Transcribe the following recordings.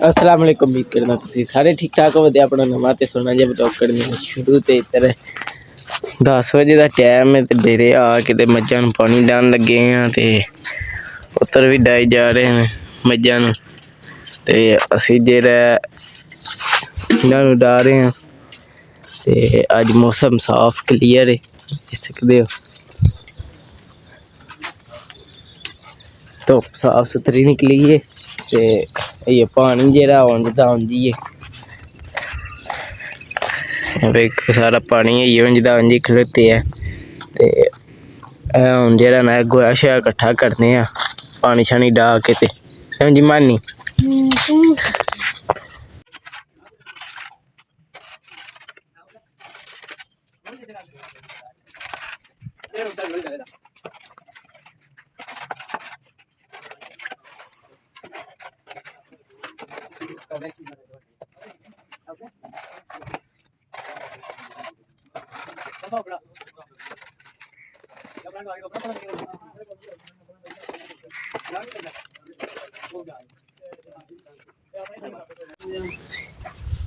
अस्सलाम वालेकुम। उम्मीद करना तुसी सारे ठीक ठाक हो। अपना नवा ते सोना जब ब्लॉग करने शुरू ते इधर 10 बजे का टाइम है ते डेरे आ के मज्झां नूं पानी डान लगे हैं ते उतर भी डाई जा रहे हैं मज्झां नूं ते असी जेह्ड़ा इन्हां नूं डा रहे हैं ते अज मौसम साफ क्लीयर है, देख सकते हो धुप्प साफ सुथरी निकली है ते ये पानी जेह्ड़ा औंदा औंदी है सारा पानी औंदा औंदी खलोते है ते हून जेह्ड़ा ना गोहा शोहा कट्ठा करने आं पानी शानी डा के ते जी मानी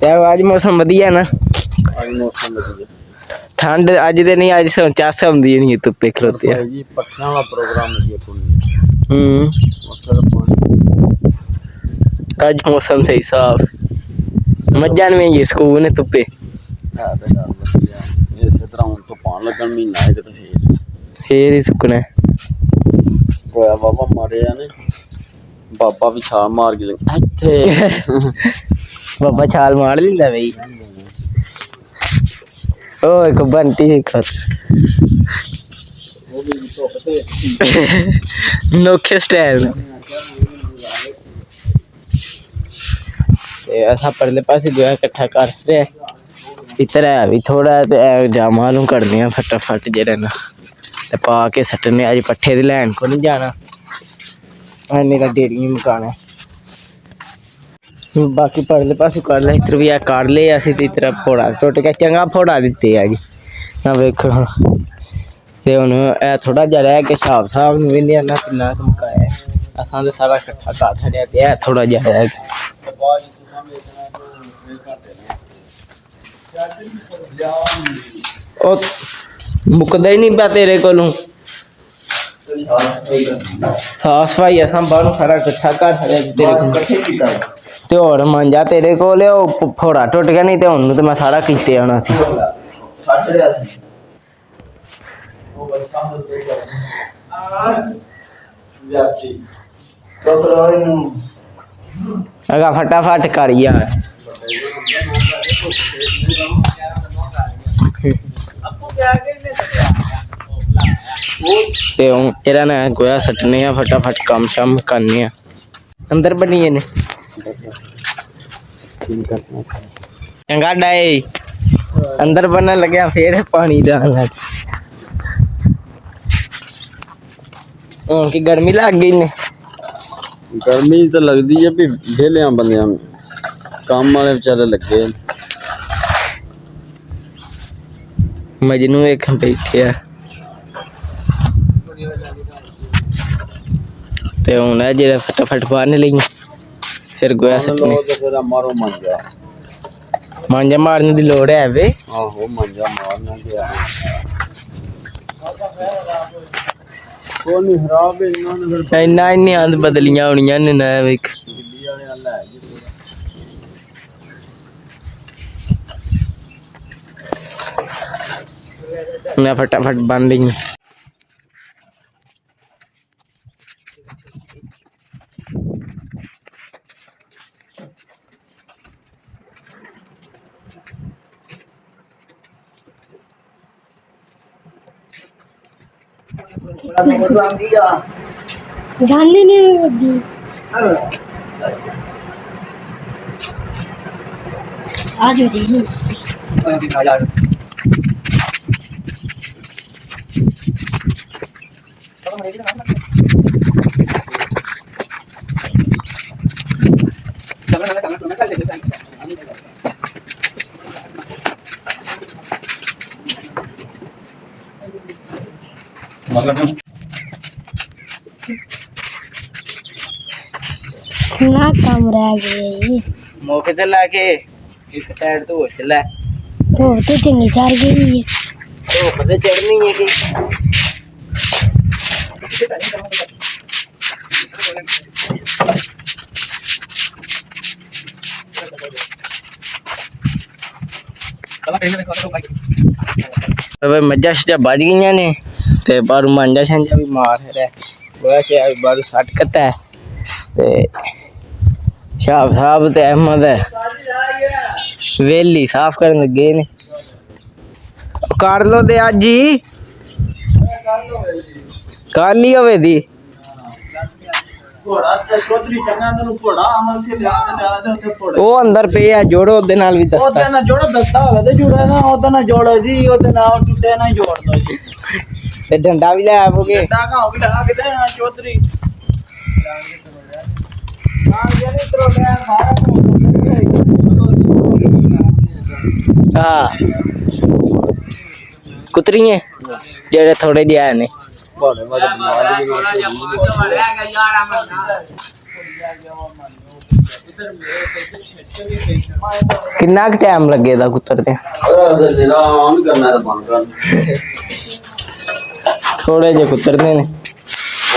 आज मौसम वधिया ना, ठंड अज ते नहीं, अज चस आंदी नहीं धुप्पे खलोते अज मौसम सही साफ मज्झां नूं भी सकून है धुप्पे फिर ही सुकना बाबा मारे बाबा भी छाल मार के बाबा छाल मार लेंदा बई ओ एक बंटी नोखे स्टाइल असा परले पासे गोया इकट्ठा कर रहे इधर है भी थोड़ा जामा नूं कड्ढने आं फटाफट जेह्ड़ा ना ते पा के सट्टने अज पट्ठे दी लैन को नहीं जाना नहीं तां डेरियां मुकाना बाकी परले पासे कर ले इधर भी कर ले अस इधर फोड़ा टुट के चंगा फोड़ा दित्ते है जी ना वेखो ते हुण ऐ थोड़ा जिहा रह के छाप साहब नूं वेंदे ना किन्ना मुकाया असां ते सारा इकट्ठा कर छड़ेआ ते ऐ थोड़ा जिहा रह ओ मुकदा ही नहीं पा तेरे कोलों साफ सफाई असां बाहरों सारा इकट्ठा कर छड़ेआ ते होर मांजा तेरे कोल फोड़ा टुट गया नहीं ते हुण ते मैं सारा कीते आना सी अगा फटाफट कर यार ते हूँ एह्दा ना गोया सट्टने आं फटाफट कम्म शम्म करने आं अंदर बनी ने चंगा डाई अंदर बनन लग्या फिर पानी डान लग हूँ की गर्मी लग गई ने गर्मी तो लगती है भी वेलिया बंदियां काम वाले बेचारे लगे मजनू एक बैठे ते हूँ है जेह्ड़ा फटाफट बाहर लेई फिर गोया सट्टने मांजा मारने की लोड़ है वे आहो मांजा मारना इन्ना इन्नी आंद बदलियां होनियां ने वेख मैं फटाफट बन ली गाली नहीं आज हो जी ना कम रह गए मौके ते लाके एक साइड तो चला तो चंगी चढ़ गई तो पता चढ़नी है कि अब मज्जा शजा बढ़ गई ने ते बारू मांजा शांजा भी मार है गोया शया भी बारू सट कता है ते शाह साहब ते अहमद है वेली साफ करन लगे ने कर लो दे अज ही कर ली होवे दी ਉਹ ਅੰਦਰ ਪਿਆ ਜੋੜੋ ਉਹਦੇ ਨਾਲ ਵੀ ਦਸਤਾ ਉਹਦੇ ਨਾਲ ਜੋੜੋ ਦਸਤਾ ਹੋਵੇ ਤੇ ਜੁੜਾ ਨਾ ਉਹਦੇ ਨਾਲ ਜੋੜੋ ਜੀ ਉਹਦੇ ਨਾਲ ਟੁੱਟੇ ਨਾ ਜੋੜ ਦੋ ਜੀ ਤੇ ਡੰਡਾ ਵੀ ਲੈ ਆਵੋਗੇ ਡੰਡਾ ਕਾ ਵੀ ਲਾ ਕੇ ਦੇ ਚੌਧਰੀ ਹਾਂ ਜਿਹੜੇ ਤਰੋ ਲੈ ਸਾਰਾ ਹਾਂ ਕੁਤਰੀਆਂ ਜਿਹੜੇ ਥੋੜੇ ਜਿਹਾ ਨੇ ਬੜੇ ਬੜੇ ਬਣਾ ਲਈ ਕਿੰਨਾ ਕੁ ਟਾਈਮ ਲੱਗੇਦਾ ਕੁੱਤਰ ਤੇ ਆਨ ਕਰਨਾ ਤਾਂ ਬੰਦ ਕਰ ਥੋੜੇ ਜਿਹੇ ਕੁੱਤਰਦੇ ਨੇ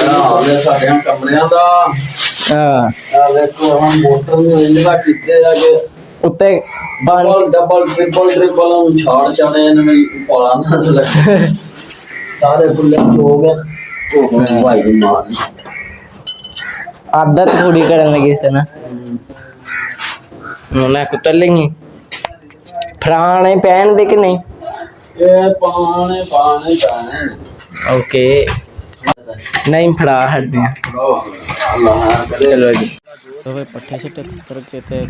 ਆਹ ਸਾਡੇ ਕਮਰਿਆਂ ਦਾ ਹਾਂ ਆ ਵੇਖੋ ਹਮ ਮੋਟਰ ਨੂੰ ਇੰਨਾ ਕਿੱਥੇ ਜਾ ਕੇ ਉੱਤੇ ਪਾਣੀ ਡਬਲ ਟ੍ਰਿਪਲ ਨੂੰ ਛਾੜ ਛਾੜੇ ਇਹਨਾਂ ਨੂੰ ਪਾਲਾ ਨਾ ਲੱਗੇ ਸਾਰੇ ਫੁੱਲੇ ਹੋ ਗਏ ਉਹ ਭਾਈ ਦੀ ਮਾਰ ਆਦਤ ਥੋੜੀ ਕਰਨ ਲੱਗੇ ਸੀ ਨਾ ਮੈਂ ਕੁੱਤਰ ਲੈਣੀ ਫਰਾਣੇ ਪਹਿਨ ਦੇ ਕਿ ਨਹੀਂ ਇਹ ਪਾਣੇ ਓਕੇ नहीं फड़ा हटते हैं चलो जी तो भाई पट्टे से उतर के थे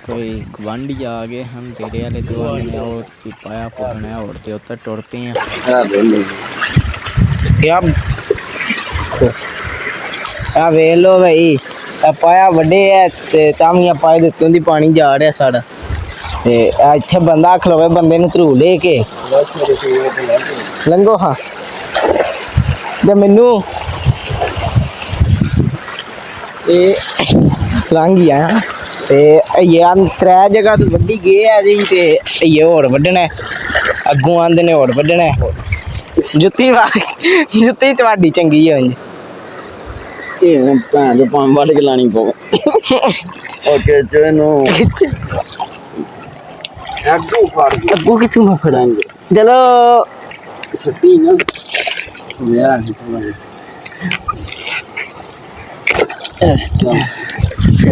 कोई गवांढी आ गए हम डेरे वाले तो आने और पाया पुटना और ते उतर टुर पे हैं क्या आ वेख लो भाई पाया वड्डे है ते तामियां पाए दे उत्तों दी पानी जा रहा साड़ा ते इत्थे बंदा खलोवे बंदे नु धरू लेके लंघो हाँ ਤੇ ਮੈਨੂੰ ਇਹ ਲੰਘ ਗਿਆ ਤੇ ਇਹ ਤਰੇ ਜਗ੍ਹਾ ਤੋਂ ਵੱਡੀ ਗਏ ਆ ਜੀ ਤੇ ਇਹ ਹੋਰ ਵੱਢਣਾ ਅੱਗੋਂ ਆਂਦੇ ਨੇ ਹੋਰ ਵੱਢਣਾ ਜੁੱਤੀ ਤੁਹਾਡੀ ਚੰਗੀ ਹੈ ਉਂਝ ਇਹ ਭੈਣ ਦੇ ਪਾਣ ਵੱਢ ਕੇ ਲਾਣੀ ਪਊ ਓਕੇ ਚੈਨੋ ਅੱਗੋਂ ਕਿੱਥੋਂ ਮੈਂ ਫੜਾਂਗੇ ਚਲੋ ਛੱਟੀ ਨਾ ਯਾਰ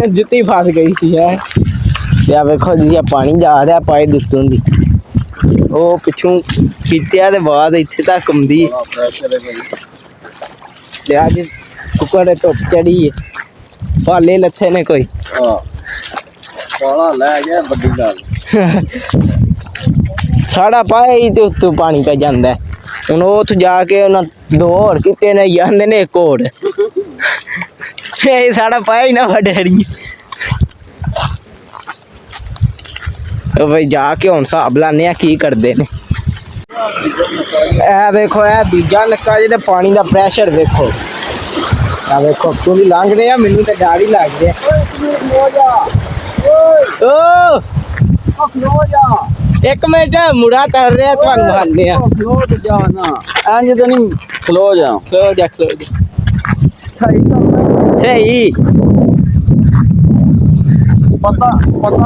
ਜੁੱਤੀ ਫਸ ਗਈ ਸੀ ਹੈ ਯਾ ਵੇਖੋ ਜੀ ਆ ਪਾਣੀ ਜਾ ਰਿਹਾ ਪਾਏ ਦੁੱਤੋਂ ਦੀ ਉਹ ਪਿੱਛੋਂ ਕੀਤਿਆ ਦੇ ਬਾਅਦ ਇੱਥੇ ਤੱਕ ਆਉਂਦੀ ਤੇ ਅੱਜ ਕੁੱਕੜ ਧੁੱਪ ਚੜੀ ਹੈ ਭਾਲੇ ਲੱਥੇ ਨੇ ਕੋਈ ਪਾਲਾ ਲੈ ਗਿਆ ਵੱਡੀ ਗੱਲ ਸਾੜਾ ਪਾਇਆ ਹੀ ਤੇ ਉੱਤੋਂ ਪਾਣੀ ਪੈ ਜਾਂਦਾ ਹੁਣ ਉੱਥੇ ਜਾ ਕੇ ਉਹਨਾਂ ਦੋ ਹੋਰ ਕੀਤੇ ਨੇ ਜਾਂਦੇ ਨੇ ਇੱਕ ਹੋਰ ਇਹ ਸਾੜਾ ਪਾਇਆ ਹੀ ਨਾ ਵੱਡੜੀ ਉਹ ਬਈ ਜਾ ਕੇ ਹੁਣ ਹਿਸਾਬ ਲਾਣੇ ਆ ਕੀ ਕਰਦੇ ਨੇ ਇਹ ਵੇਖੋ ਇਹ ਦੂਜਾ ਨੱਕਾ ਜਿਹਦੇ ਪਾਣੀ ਦਾ ਪ੍ਰੈਸ਼ਰ ਵੇਖੋ ਆ ਵੇਖੋ ਤੂੰ ਵੀ ਲੰਘ ਰਿਹਾ ਮੈਨੂੰ ਤਾਂ ਡਰ ਹੀ ਲੱਗ ਰਿਹਾ ਓ ਖਲੋ ਜਾ ਇੱਕ ਮਿੰਟ ਮੁੜਾ ਕਰ ਰਿਹਾ ਤੁਹਾਨੂੰ ਹਾਲੇ ਆ ਖਲੋ ਜਾ ਨਾ ਇੰਜ ਤਾਂ ਨਹੀਂ ਖਲੋ ਜਾ ਸਹੀ ਪਤਾ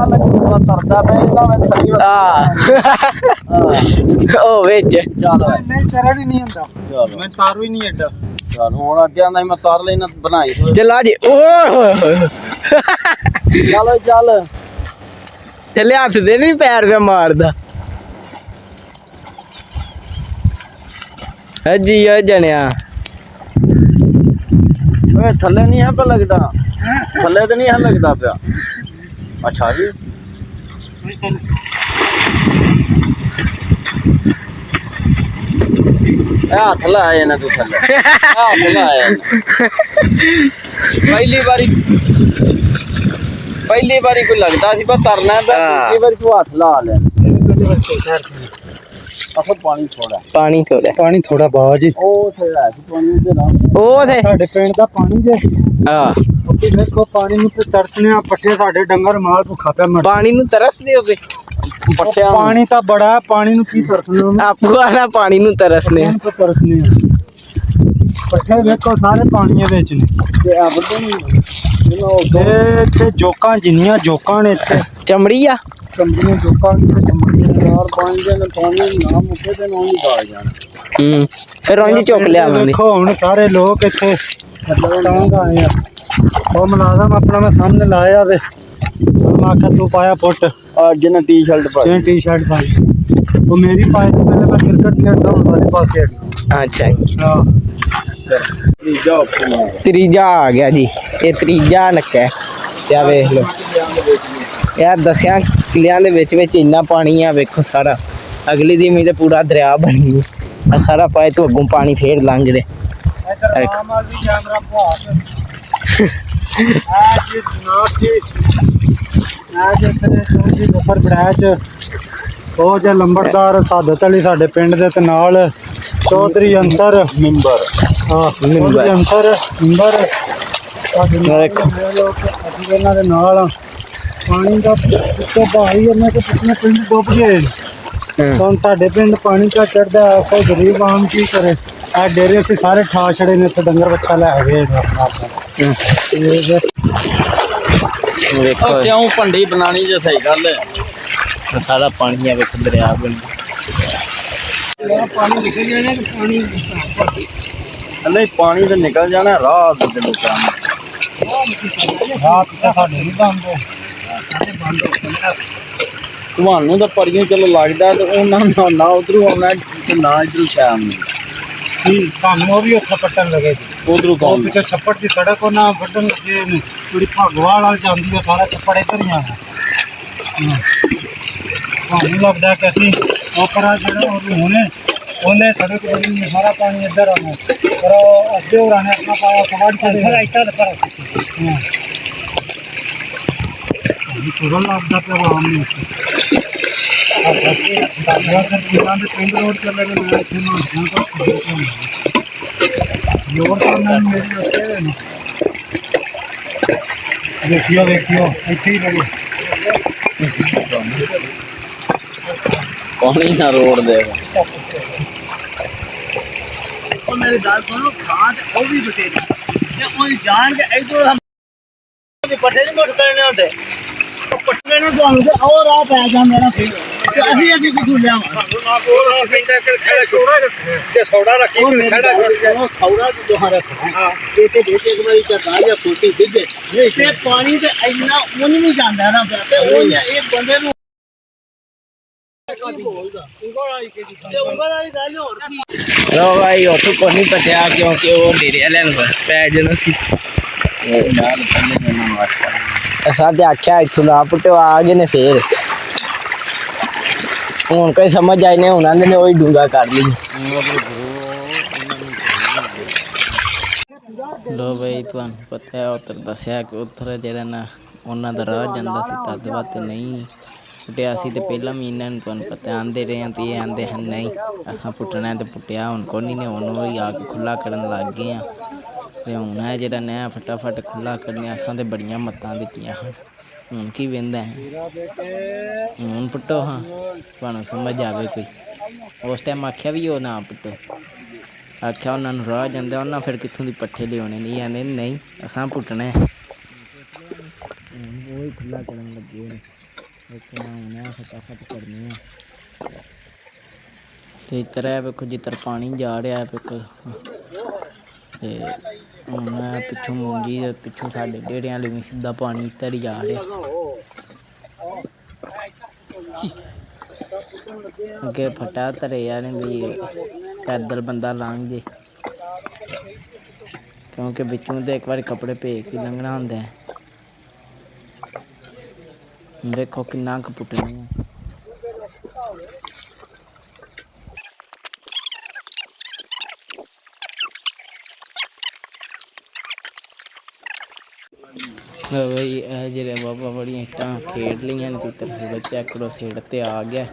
ਲੱਗਦਾ ਤਰਦਾ ਪੈਂਦਾ ਮੈਂ ਸਹੀ ਉਹ ਵਿੱਚ ਚੱਲ ਨਹੀਂ ਚਰੜ ਹੀ ਨਹੀਂ ਹੁੰਦਾ ਮੈਂ ਤਾਰੂ ਹੀ ਨਹੀਂ ਐਡਾ ਚੱਲ ਹੁਣ ਅੱਗੇ ਆਂਦਾ ਮੈਂ ਤਾਰ ਲੈਣਾ ਬਣਾਈ ਚਲਾ ਜੀ ਓਏ ਹੋਏ ਹੋਏ ਚੱਲ ਚੱਲੇ ਹੱਥ ਦੇ ਨਹੀਂ ਪੈਰ ਤੇ ਮਾਰਦਾ ਹਜੀ ਆ ਜਣਿਆ ਓਏ ਥੱਲੇ ਨਹੀਂ ਹੈ ਪਾ ਲੱਗਦਾ ਥੱਲੇ ਤੇ ਨਹੀਂ ਹੈ ਲੱਗਦਾ ਪਿਆ ਅੱਛਾ ਜੀ ਹੱਥ ਲਾਇਆ ਨਾ ਤੂੰ ਥੱਲੇ ਹੱਥ ਲਾਇਆ ਪਹਿਲੀ ਵਾਰੀ ਕੋਈ ਲੱਗਦਾ ਸੀ ਪਰ ਤਰਨਾ ਤਾਂ ਦੂਜੀ ਵਾਰੀ ਤੂੰ ਹੱਥ ਲਾ ਲਿਆ ਅਫਰ ਪਾਣੀ ਥੋੜਾ ਬਾਵਾ ਜੀ ਉਹ ਥੇ ਹੈ ਪਾਣੀ ਦੇ ਨਾਲ ਉਹ ਥੇ ਸਾਡੇ ਪਿੰਡ ਦਾ ਪਾਣੀ ਜੇ ਹਾਂ ਕਿ ਦੇਖੋ ਪਾਣੀ ਨੂੰ ਤੇ ਤਰਸਨੇ ਆ, ਪੱਠੇ ਸਾਡੇ ਡੰਗਰ ਮਾਲ ਭੁੱਖਾ ਪਿਆ ਮਰ। ਪਾਣੀ ਨੂੰ ਤਰਸਦੇ ਹੋਵੇ ਪੱਠਿਆਂ ਨੂੰ। ਪਾਣੀ ਤਾਂ ਬੜਾ ਹੈ, ਪਾਣੀ ਨੂੰ ਕੀ ਤਰਸਨੇ ਆਪੂ ਆਣਾ ਪਾਣੀ ਨੂੰ ਤਰਸਨੇ ਆ। ਨੂੰ ਤਰਸਨੇ ਆ। ਪੱਠੇ ਦੇਖੋ ਸਾਰੇ ਪਾਣੀ ਦੇ ਵਿੱਚ ਨੇ ਤੇ ਆਬਦੇ ਨਹੀਂ ਤੇ ਜੋਕਾਂ ਜਿੰਨੀਆਂ ਜੋਕਾਂ ਨੇ ਇੱਥੇ ਚਮੜੀ ਆ ਕੰਬੀਆਂ ਜੋਕਾਂ ਤੇ ਚੰਬੜੀਆਂ ਯਾਰ ਪਾਣੀ ਦੇ ਪਾਣੀ ਨਾ ਮੁੱਕੇ ਤੇ ਨਾ ਹੀ ਗਾਲ ਜਾਣ। ਫਿਰ ਉਂਝ ਚੁੱਕ ਲਿਆਵਾਂਗੇ। ਦੇਖੋ ਹੁਣ ਸਾਰੇ ਲੋਕ ਇੱਥੇ ਤੰਗ ਆਏ ਆ। ਉਹ ਮੁਲਾਜ਼ਮ ਆਪਣਾ ਮੈਂ ਸਾਹਮਣੇ ਲਾਇਆ ਵੇ, ਮੈਂ ਆਖਿਆ ਤੂੰ ਪਾਇਆ ਫੁੱਟ ਅੱਜ ਨਾ ਟੀ-ਸ਼ਰਟ ਪਾ ਤੇ ਟੀ-ਸ਼ਰਟ ਪਾਈ, ਉਹ ਮੇਰੀ ਪਾਈ ਤੋਂ ਪਹਿਲੇ ਮੈਂ ਕ੍ਰਿਕਟ ਖੇਡਦਾ ਹੁਣ ਵਾਲੇ ਪਾਸੇ ਅੱਛਾ ਜੀ। ਹਾਂ ਤੀਜਾ ਆਪਸ਼ਨ ਆ। ਤੀਜਾ ਆ ਗਿਆ ਜੀ, ਇਹ ਤੀਜਾ ਨੱਕਾ ਹੈ। ਤੇ ਆ ਵੇਖ ਲਓ ਯਾਰ 10 ਕਿੱਲਿਆਂ ਦੇ ਵਿੱਚ ਇੰਨਾ ਪਾਣੀ ਆ, ਵੇਖੋ ਸਾਰਾ। ਅਗਲੀ ਦੀ ਮੀਂਹ ਤੇ ਪੂਰਾ ਦਰਿਆ ਬਣੀ ਆ ਸਾਰਾ, ਪਾਏ ਤੋਂ ਅੱਗੋਂ ਪਾਣੀ ਫੇਰ ਲੰਘ ਦੇ। ਇਧਰ ਆਮ ਆਦਮੀ ਕੈਮਰਾ ਭਾਗ ਆ ਜੀ ਜਨਾਬ ਜੀ, ਆ ਜੇ ਤੇਰੇ ਚੌਂਕੀ ਉੱਪਰ ਬੜੈਚ ਉਹ ਜੇ ਲੰਬੜਦਾਰ ਸਾਦਤ ਅਲੀ ਸਾਡੇ ਪਿੰਡ ਦੇ ਤੇ ਨਾਲ ਚੌਧਰੀ ਅੰਸਰ ਮਿੰਬਰ ਹਾਂ ਮਿੰਬਰ। ਅੰਸਰ ਮਿੰਬਰ ਦੇਖੋ। ਅਸੀਂ ਇਹਨਾਂ ਦੇ ਨਾਲ ਆ। ਪਾਣੀ ਦਾ ਉੱਤੋਂ ਭਾਰੀ ਉਹਨਾਂ ਦੇ ਪਿਛਲੇ ਪਿੰਡ ਡੁੱਬ ਗਏ। ਹੁਣ ਤੁਹਾਡੇ ਪਿੰਡ ਪਾਣੀ ਕਾ ਚੜਦਾ, ਕੋਈ ਗਰੀਬ ਆਮ ਕੀ ਕਰੇ। ਆ ਡੇਰੇ ਅਸੀਂ ਸਾਰੇ ਠਾ ਛੜੇ ਨੇ, ਇੱਥੇ ਡੰਗਰ ਬੱਚਾ ਲੈ ਗਏ ਆਪਣਾ ਆਪਣਾ। ਵੇਖੋ ਕਿਉਂ ਭੰਡੀ ਬਣਾਣੀ ਜੇ ਸਹੀ ਗੱਲ ਹੈ। ਸਾਰਾ ਪਾਣੀ ਆ, ਵੇਖੋ ਦਰਿਆ ਬਣੀ। ਪਾਣੀ ਨਿਕਲ ਜਾਣਾ ਤੇ ਪਾਣੀ ਨਹੀਂ ਪਾਣੀ ਤੇ ਨਿਕਲ ਜਾਣਾ, ਰਾਹ ਦੇ ਲੋਕਾਂ ਨੂੰ ਰਾਤ ਤੇ ਸਾਡੇ ਨਹੀਂ ਬੰਦੇ ਤੁਹਾਨੂੰ ਤਾਂ ਪਰੀਆਂ ਚਲੋ ਲੱਗਦਾ, ਤੇ ਉਹਨਾਂ ਨੂੰ ਨਾ ਉਧਰੋਂ ਆਉਣਾ ਤੇ ਨਾ ਇਧਰੋਂ ਸ਼ਾਮ ਨੂੰ ਸਾਨੂੰ ਉਹ ਵੀ ਉੱਥੇ ਪੱਟਣ ਲੱਗੇ ਜੀ। ਉਧਰੋਂ ਉਹ ਕੌਣ ਪਿੱਛੇ ਛੱਪੜ ਦੀ ਸੜਕ ਉਹ ਨਾ ਵੱਢਣ ਲੱਗੇ ਨੇ, ਜਿਹੜੀ ਭਗਵਾਲ ਵਾਲ ਜਾਂਦੀ ਹੈ ਸਾਰਾ ਛੱਪੜ ਇੱਧਰ ਹੀ ਆਣਾ। ਤੁਹਾਨੂੰ ਲੱਗਦਾ ਕਿ ਅਸੀਂ ਆਪਰਾ ਜਿਹੜਾ ਉਹ ਹੁਣੇ ਉਹਨੇ ਸੜਕ ਬਣੀ ਸਾਰਾ ਪਾਣੀ ਇੱਧਰ ਆਉਣਾ, ਪਰ ਉਹ ਅੱਗੇ ਹੋ ਰਹਾ ਆਪਣਾ ਪਾਇਆ ਕਵਾੜ ਕੇ ਹਾਂ ਤੁਰਨ ਲੱਗਦਾ ਪਿਆ ਆਰਾਮ ਨਹੀਂ ਦੇ ਪਿੰਡ ਰੋਡ ਚੱਲੇ ਨੇ। ਮੈਂ ਇੱਥੇ ਨੂੰ ਲੋੜ ਤਾਂ ਮੇਰੀ ਉੱਤੇ ਨੇ। ਦੇਖਿਓ ਇੱਥੇ ਹੀ ਰਹੇ ਪਾਣੀ ਨਾ ਰੋਡ ਦੇ। ਉਹ ਮੇਰੀ ਗੱਲ ਸੁਣੋ, ਖਾਦ ਉਹ ਵੀ ਬਤੇਰੀ ਤੇ ਉਹ ਜਾਣ ਕੇ ਇਧਰ ਪੱਠੇ ਨਹੀਂ ਮੁੱਟ ਕਰਨੇ ਹੁੰਦੇ, ਪੱਠੇ ਨੂੰ ਤੁਹਾਨੂੰ ਤੇ ਉਹ ਰਾਹ ਪੈ ਜਾ ਮੇਰਾ ਤੇ ਅਸੀਂ ਅੱਗੇ ਕਿੱਥੋਂ ਲਿਆਵਾਂ। ਨਾ ਕੋਲ ਪੈਂਦਾ ਕਿ ਖੜਾ ਛੋੜਾ ਤੇ ਸੌੜਾ ਰੱਖੀ ਖੜਾ ਉਹ ਸੌੜਾ ਤੇ ਦੋਹਾਂ ਰੱਖਣਾ। ਹਾਂ ਇਹ ਤੇ ਦੇਤੇ ਇੱਕ ਵਾਰੀ ਚਾ ਜਾਂ ਫੋਟੀ ਦਿੱਜੇ ਤੇ ਪਾਣੀ ਤੇ ਇੰਨਾ ਉਹ ਨਹੀਂ ਜਾਂਦਾ ਨਾ, ਤੇ ਉਹ ਇਹ ਬੰਦੇ ਨੂੰ ਲੋ ਭਾਈ ਉੱਥੋਂ ਕੋਈ ਨਹੀਂ ਪਟਿਆ, ਕਿਉਂਕਿ ਉਹ ਡੇਰੇ ਵਾਲਿਆਂ ਨੂੰ ਪੈ ਜਾਣਾ ਸੀ। ਅਸਾਂ ਤੇ ਆਖਿਆ ਇੱਥੋਂ ਨਾ ਪੁੱਟੋ, ਆ ਗਏ ਨੇ ਫੇਰ। ਹੁਣ ਕੋਈ ਸਮਝ ਆਈ ਨੇ, ਉਹਨਾਂ ਨੇ ਉਹੀ ਡੂੰਗਾ ਕਰ ਲਈ। ਲੋ ਭਾਈ ਤੁਹਾਨੂੰ ਪਤਾ ਹੈ ਉੱਧਰ ਦੱਸਿਆ ਕਿ ਉੱਧਰ ਜਿਹੜਾ ਨਾ ਉਹਨਾਂ ਦਾ ਰਾਹ ਜਾਂਦਾ ਸੀ, ਤਦ ਬਾਤ ਨਹੀਂ ਪੁੱਟਿਆ ਸੀ। ਤੇ ਪਹਿਲਾਂ ਵੀ ਇਹਨਾਂ ਨੂੰ ਤੁਹਾਨੂੰ ਪਤਾ ਆਂਦੇ ਰਹੇ ਤੇ ਇਹ ਆਂਦੇ ਹਨ ਨਹੀਂ ਅਸਾਂ ਪੁੱਟਣਾ ਤੇ ਪੁੱਟਿਆ। ਹੁਣ ਕੋਈ ਨੇ ਹੁਣ ਉਹ ਆ ਕੇ ਖੁੱਲ੍ਹਾ ਕਰਨ ਲੱਗ ਗਏ ਆ। ਤੇ ਹੁਣ ਇਹ ਜਿਹੜਾ ਨया ਫਟਾਫਟ ਖੁੱਲ੍ਹਾ ਕਰਨੇ ਅਸਾਂ ਤੇ ਬੜੀਆਂ ਮੱਤਾਂ ਦਿੱਤੀਆਂ ਹਨ। ਹੁਣ ਕੀ ਵਹਿੰਦਾ ਹੈ, ਹੁਣ ਪੁੱਟੋ ਹਾਂ, ਤੁਹਾਨੂੰ ਸਮਝ ਆਵੇ ਕੋਈ। ਉਸ ਟਾਈਮ ਆਖਿਆ ਵੀ ਉਹ ਨਾ ਪੁੱਟੋ, ਆਖਿਆ ਉਹਨਾਂ ਨੂੰ ਰਾਹ ਜਾਂਦਾ, ਉਹਨਾਂ ਫਿਰ ਕਿੱਥੋਂ ਦੀ ਪੱਠੇ ਲਿਆਉਣੇ। ਨਹੀਂ ਆਂਦੇ ਨਹੀਂ ਅਸਾਂ ਪੁੱਟਣਾ ਹੈ। ਹੁਣ ਉਹ ਹੀ ਖੁੱਲ੍ਹਾ ਕਰਨ ਲੱਗੇ ਨੇ, ਹੁਣ ਫਟਾਫਟ ਕਰਨੇ ਆ। ਤੇ ਇਸ ਤਰ੍ਹਾਂ ਵੇਖੋ ਜਿੱਧਰ ਪਾਣੀ ਜਾ ਰਿਹਾ ਵੇਖੋ। ਤੇ ਹੁਣ ਪਿੱਛੋਂ ਮੂੰਜੀ ਦੇ ਪਿੱਛੋਂ ਸਾਡੇ ਡੇਰਿਆਂ ਲਈ ਵੀ ਸਿੱਧਾ ਪਾਣੀ ਇੱਧਰ ਹੀ ਜਾ ਰਿਹਾ। ਅੱਗੇ ਫਟਾ ਧਰੇ ਯਾਰ ਵੀ ਪੈਦਲ ਬੰਦਾ ਲੰਘ ਜੇ, ਕਿਉਂਕਿ ਵਿੱਚੋਂ ਤੇ ਇੱਕ ਵਾਰੀ ਕੱਪੜੇ ਭੇਜ ਕੇ ਲੰਘਣਾ ਹੁੰਦਾ ਹੈ। ਦੇਖੋ ਕਿੰਨਾ ਕੁ ਪੁੱਟਣੀ ਆ। ਬਈ ਇਹ ਜਿਹੜੇ ਬਾਬਾ ਬੜੀਆਂ ਇੱਟਾਂ ਖੇਡ ਲਈਆਂ ਨੇ, ਤਿੱਤਰ ਸੂਰਜ ਚੈੱਕੜੋ ਸਿਰ ਤੇ ਆ ਗਿਆ।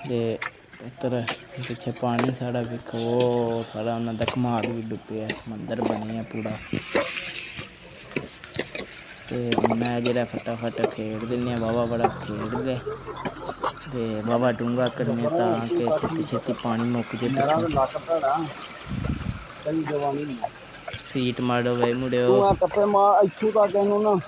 ਤੇ ਉੱਤਰ ਪਿੱਛੇ ਪਾਣੀ ਸਾਡਾ ਵੇਖੋ, ਸਾਰਾ ਉਹਨਾਂ ਦਾ ਕਮਾਲ ਵੀ ਡੁੱਬਿਆ, ਸਮੁੰਦਰ ਬਣਿਆ ਪੂਰਾ। ਤੇ ਮੈਂ ਜਿਹੜਾ ਫਟਾਫਟ ਖੇਡ ਦਿੰਦੇ ਹਾਂ। ਵਾਹਵਾ ਬੜਾ ਖੇਡਦੇ ਤੇ ਵਾਹਵਾ ਡੂੰਘਾ ਕਰਨੇ ਤਾਂ ਕਿ ਛੇਤੀ ਛੇਤੀ ਪਾਣੀ ਮੁੱਕ ਜੇ ਪਿੱਛੋਂ। ਲੱਕ ਭੜਾ ਕਈ ਜਵਾਨੀ ਨਹੀਂ ਫੀਟ ਮਾਰੋ ਵੇ ਮੁੜਿਓ। ਤੂੰ ਆ ਟੱਪੇ ਮਾਰ ਇੱਥੋਂ ਤੱਕ ਇਹਨੂੰ ਨਾ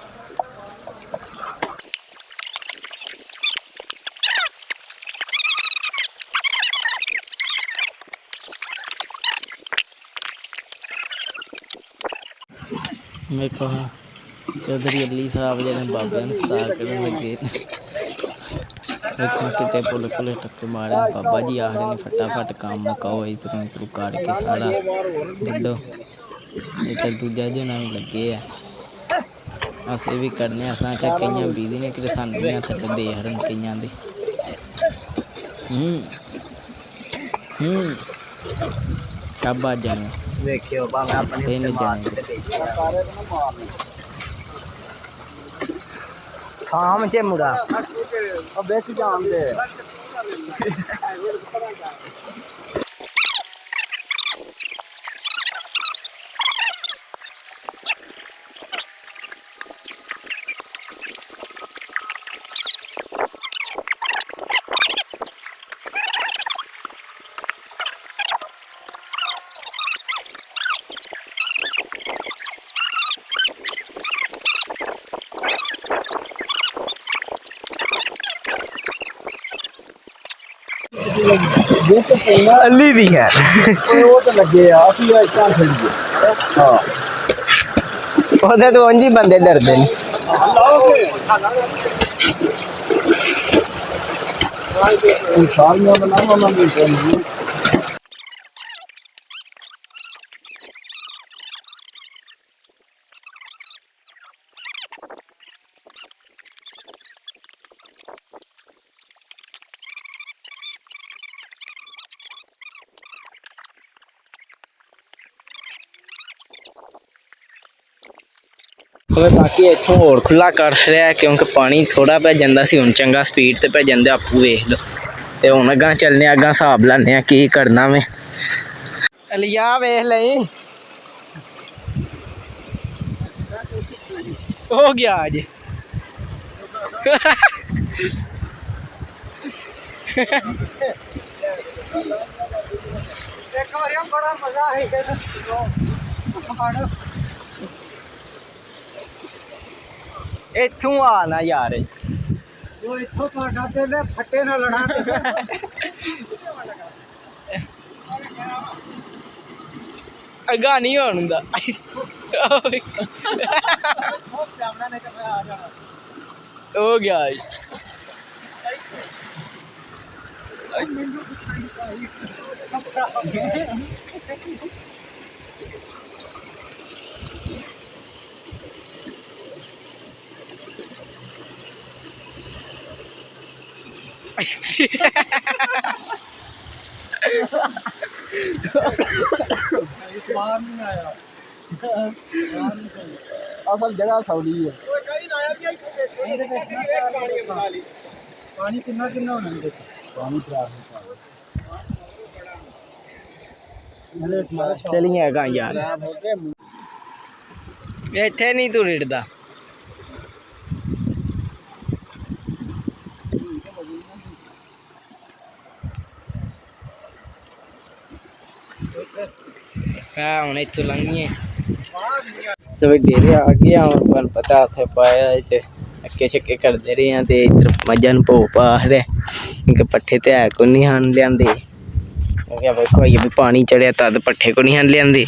ਵੇਖੋ ਹਾਂ ਚੌਧਰੀ ਅਲੀ ਸਾਹਿਬ ਜਿਹੜੇ ਬਾਬਿਆਂ ਨੂੰ ਸਤਾ ਕਰਨ ਲੱਗੇ ਵੇਖੋ ਕਿਤੇ ਪੁੱਲ ਪੁੱਲੇ ਟੱਕੇ ਮਾਰੇ। ਬਾਬਾ ਜੀ ਆਖਦੇ ਨੇ ਫਟਾਫਟ ਕੰਮ ਮੁਕਾਓ ਇਧਰੋਂ ਇਧਰੋਂ ਕਰਕੇ ਸਾਰਾ ਵੱਡੋ। ਇਹ ਤਾਂ ਦੂਜਾ ਜਣਾ ਵੀ ਲੱਗੇ ਆ। ਅਸੀਂ ਵੀ ਕਰਨੇ ਅਸਾਂ ਚਾ ਕਈਆਂ ਬੀਦੀ ਨੇ ਕਿ ਸਾਨੂੰ ਵੀ ਹੱਥ ਦੇ ਹਰਨ ਕਈਆਂ ਦੇ। ਸ਼ਾਬਾਸ਼ ਜਾਣੇ ਵੇਖਿਓ ਭਾਵੇਂ ਆਪਣੇ 3 ਜਾਣੇ ਖਾਮ ਚ ਮੁੜਾ ਉਹ ਵਿੱਚ ਜਾਂਦੇ ਅਲੀ ਦੀ ਹੈ ਉਹ ਤਾਂ ਲੱਗੇ ਆ ਅਸੀਂ ਇੱਕਾਂ ਖੜੀਏ ਹਾਂ ਉਹਦੇ ਤੋਂ ਉਂਝ ਹੀ ਬੰਦੇ ਡਰਦੇ ਨੇ। ਸਾਰੀਆਂ ਬਣਾਵਾਂ ਮੈਂ ਵੀ ਬਾਕੀ ਇੱਥੋਂ ਹੋਰ ਖੁੱਲਾ ਕਰ ਰਿਹਾ ਕਿਉਂਕਿ ਪਾਣੀ ਥੋੜਾ ਪੈ ਜਾਂਦਾ ਸੀ। ਹੁਣ ਚੰਗਾ ਸਪੀਡ ਤੇ ਪੈ ਜਾਂਦਾ। ਆਪੂ ਵੇਖ ਲਓ ਤੇ ਹੁਣ ਅੱਗਾ ਚੱਲਨੇ ਅੱਗਾ ਹਿਸਾਬ ਲਾਨੇ ਆ ਕੀ ਕਰਨਾ ਵੇ। ਅਲੀਆ ਵੇਖ ਲਈ ਹੋ ਗਿਆ ਅੱਜ ਇੱਕ ਵਾਰੀ ਬੜਾ ਮਜ਼ਾ ਆਇਆ ਇੱਥੋਂ ਆ ਨਾ ਯਾਰ ਉਹ ਇੱਥੋਂ ਤੁਹਾਡਾ ਤੇ ਫੱਟੇ ਨਾਲ ਲੜਾ ਅੱਗਾ ਨਹੀਂ ਹੋਣ ਹੁੰਦਾ। ਹੋ ਗਿਆ ਜੀ ਸਵਾਦ ਨਹੀਂ ਆਇਆ ਅਸਲ ਜਗ੍ਹਾ ਸੌਲੀ ਹੈ ਪਾਣੀ ਕਿੰਨਾ ਕਿੰਨਾ ਹੋਣਾ ਦੇਖੋ ਪਾਣੀ ਖਰਾਬ ਚਲੀਏ ਗਾ ਯਾਰ ਇੱਥੇ ਨਹੀਂ ਤੂੰ ਰਿੜਦਾ। ਹੁਣ ਇੱਥੋਂ ਲੰਘੀਏ ਤੇ ਵੀ ਡੇਰੇ ਆ ਗਏ। ਹੁਣ ਤੁਹਾਨੂੰ ਪਤਾ ਉੱਥੇ ਪਾਇਆ ਤੇ ਅੱਕੇ ਛੱਕੇ ਕਰਦੇ ਰਹੇ ਆ ਤੇ ਇੱਧਰ ਮੱਝਾਂ ਨੂੰ ਭੋਗ ਪਾ ਰਹੇ ਕਿ ਪੱਠੇ ਤੇ ਹੈ ਕੋ ਨਹੀਂ ਹਨ ਲਿਆਂਦੇ ਕਿਉਂਕਿ ਵੇਖੋ ਇਹ ਵੀ ਪਾਣੀ ਚੜਿਆ ਤਦ ਪੱਠੇ ਕੋ ਨਹੀਂ ਹਨ ਲਿਆਂਦੇ।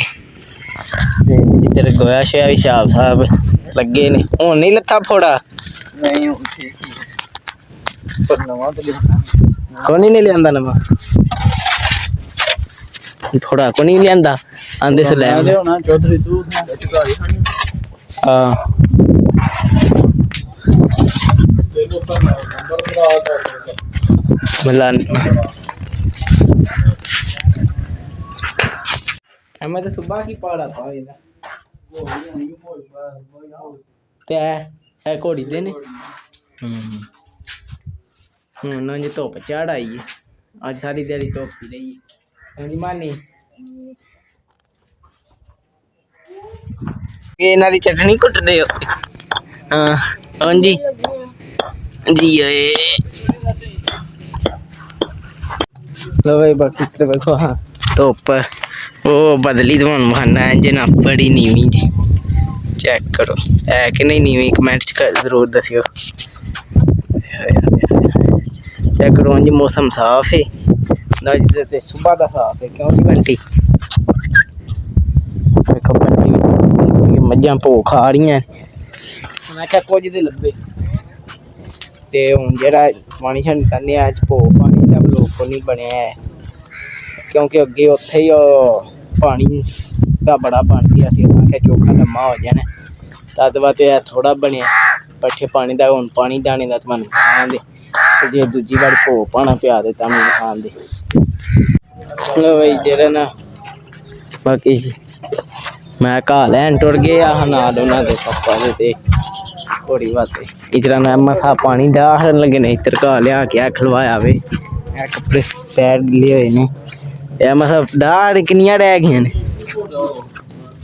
ਤੇ ਇੱਧਰ ਗੋਇਆ ਸ਼ਿਆ ਵੀ ਸ਼ਾਬ ਸਾਹਿਬ ਲੱਗੇ ਨੇ। ਹੁਣ ਨਹੀਂ ਲੱਥਾ ਫੋੜਾ ਨਹੀਂ ਪਰ ਨਵਾਂ ਤੇ ਕੋਈ ਨਹੀਂ ਲਿਆਂਦਾ ਨਵਾਂ ਥੋੜਾ ਕੋ ਨਹੀਂ ਲਿਆਂਦਾ ਆਂਦੇ ਸ ਲੈ ਹੋਣਾ ਚੌਧਰੀ ਤੂੰ ਚੁਕਾਰੀ ਖਾਣੀ ਹਾਂ ਮਲਾ ਮੈਂ ਤਾਂ ਸੁਬਾ ਕੀ ਪਾੜਾ ਪਾ ਇਹਦਾ ਤੇ ਇਹ ਘੋੜੀ ਦੇ ਨੇ। ਹੁਣ ਜੇ ਧੁੱਪ ਚੜ ਆਈ ਹੈ ਅੱਜ ਸਾਰੀ ਦਿਹਾੜੀ ਧੁੱਪ ਹੀ ਰਹੀ ਹੈ। ਹਾਂਜੀ ਮਾਨੀ ਇਹਨਾਂ ਦੀ ਚਟਣੀ ਕੁੱਟਦੇ ਹੋ हाँ जी जी ਓਏ ਲੋ ਬਈ ਬਾਕੀ ਤੇ ਵੇਖੋ ਹਾਂ ਧੁੱਪ ਉਹ ਬਦਲੀ ਤੁਹਾਨੂੰ ਮਹਾਨਾ ਇੰਜ ਨਾ ਬੜੀ ਨੀਵੀਂ ਜੀ ਚੈੱਕ ਕਰੋ ਹੈ ਕਿ ਨਹੀਂ ਨੀਵੀਂ ਕਮੈਂਟ ਚ ਜ਼ਰੂਰ ਦੱਸਿਓ ਚੈੱਕ ਕਰੋ ਇੰਜ ਮੌਸਮ ਸਾਫ ਹੈ ਨਾ ਜਿੱਦੇ ਤੇ ਸਵੇਰ ਦਾ ਸਾਫ ਹੈ ਕਿਉਂ ਬੰਟੀ ਵੇਖੋ ਬੰਟੀ ਵੀ ਮੱਝਾਂ ਭੋ ਖਾ ਰਹੀਆਂ ਮੈਂ ਕਿਹਾ ਕੁਝ ਦੇ ਲੱਭੇ ਤੇ ਹੁਣ ਜਿਹੜਾ ਪਾਣੀ ਛੱਡ ਕਹਿੰਦੇ ਆ ਅੱਜ ਭੋ ਪਾਣੀ ਦਾ ਬਲੋਕ ਨਹੀਂ ਬਣਿਆ ਹੈ ਕਿਉਂਕਿ ਅੱਗੇ ਉੱਥੇ ਹੀ ਉਹ ਪਾਣੀ ਦਾ ਬੜਾ ਬਣ ਗਿਆ ਸੀ ਮੈਂ ਕਿਹਾ ਚੋਖਾ ਲੰਮਾ ਹੋ ਜਾਣਾ ਤਦ ਬਾਅਦ ਇਹ ਥੋੜਾ ਬਣਿਆ ਪੱਠੇ ਪਾਣੀ ਦਾ ਹੁਣ ਪਾਣੀ ਜਾਣੇ ਦਾ ਤੁਹਾਨੂੰ ਖਾਂਦੇ ਤੇ ਜੇ ਦੂਜੀ ਵਾਰ ਭੋ ਪਾਣਾ ਪਿਆ ਦੇ ਤਾਂ ਮੈਨੂੰ ਖਾਂਦੇ ਲੋ ਬਈ ਜਿਹੜਾ ਨਾ ਬਾਕੀ ਮੈਂ ਘਾਹ ਲੈਣ ਟੁਰ ਗਿਆ ਨਾਲ ਉਹਨਾਂ ਦੇ ਪਾਪਾ ਦੇ ਤੇ ਥੋੜੀ ਬਾਤ ਇਤਰਾ ਨਾ ਮਸਾ ਪਾਣੀ ਡਾਹਣ ਲੱਗੇ ਨੇ ਇਤਰ ਘਾਹ ਲਿਆ ਕੇ ਖਲਵਾਇਆ ਵੇ ਇਹ ਕੱਪੜੇ ਪੈਰ ਗਿੱਲੇ ਹੋਏ ਨੇ ਇਹ ਮਸਾ ਡਾਹ ਕਿੰਨੀਆਂ ਰਹਿ ਗਈਆਂ ਨੇ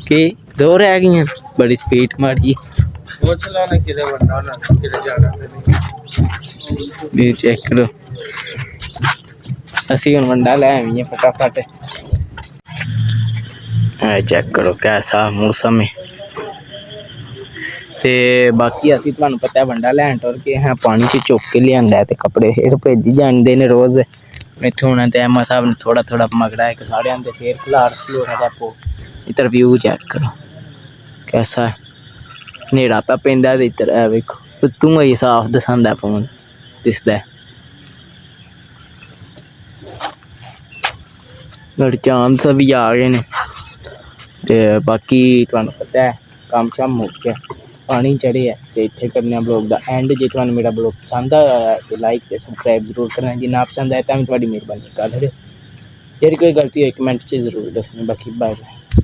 ਕੀ ਦੋ ਰਹਿ ਗਈਆਂ ਬੜੀ ਸਪੀਡ ਮਾਰੀ ਪੁੱਛ ਲਾ ਨਾ ਕਿਹਦੇ ਵੱਡਾ ਨਾ ਕਿਹਦੇ ਜਾਣਾ ਵੀ ਚੈੱਕ ਕਰੋ ਅਸੀਂ ਹੁਣ ਵੰਡਾ ਲੈ ਆਈਏ ਫਟਾਫਟ ਚੈੱਕ ਕਰੋ ਕੈਸਾ ਮੌਸਮ ਹੈ ਤੇ ਬਾਕੀ ਅਸੀਂ ਤੁਹਾਨੂੰ ਪਤਾ ਹੈ ਵੰਡਾ ਲੈਣ ਟੁਰ ਕੇ ਹਾਂ ਪਾਣੀ 'ਚ ਚੁੱਕ ਕੇ ਲਿਆਂਦਾ ਤੇ ਕੱਪੜੇ ਫੇਰ ਭੇਜੀ ਜਾਂਦੇ ਨੇ ਰੋਜ਼ ਇੱਥੋਂ ਹੁਣ ਤੇ ਐਮਾ ਸਾਹਿਬ ਨੇ ਥੋੜਾ ਥੋੜਾ ਮਗੜਾ ਇੱਕ ਸਾਰਿਆਂ ਦੇ ਫੇਰ ਖਿਲਾਰ ਖਲੋੜਾ ਦਾ ਪੋ ਇੱਧਰ ਵਿਊ ਚੈੱਕ ਕਰੋ ਕੈਸਾ ਨੇੜਾ ਪਾ ਪੈਂਦਾ ਤੇ ਇੱਧਰ ਇਹ ਵੇਖੋ ਤੂੰ ਹੀ ਸਾਫ਼ ਦਸਾਂਦਾ ਫੋਨ ਦਿਸਦਾ ਲੜ ਚਾਂਸ ਵੀ ਆ ਗਏ ਨੇ ਤੇ ਬਾਕੀ ਤੁਹਾਨੂੰ ਪਤਾ ਹੈ ਕੰਮ ਸ਼ਾਮ ਮੁੱਕ ਗਿਆ ਪਾਣੀ ਚੜ੍ਹਿਆ ਤੇ ਇੱਥੇ ਕਰਨਾ ਬਲੌਗ ਦਾ ਐਂਡ ਜੇ ਤੁਹਾਨੂੰ ਮੇਰਾ ਬਲੌਗ ਪਸੰਦ ਆਇਆ ਤੇ ਲਾਈਕ ਤੇ ਸਬਸਕ੍ਰਾਈਬ ਜ਼ਰੂਰ ਕਰਨਾ ਜੇ ਨਾ ਪਸੰਦ ਆਇਆ ਤਾਂ ਵੀ ਤੁਹਾਡੀ ਮਿਹਰਬਾਨੀ ਕਰ ਦਿਓ ਜਿਹੜੀ ਕੋਈ ਗਲਤੀ ਹੋਈ ਕਮੈਂਟ 'ਚ ਜ਼ਰੂਰ ਦੱਸਣੀ ਬਾਕੀ ਬਾਏ ਬਾਏ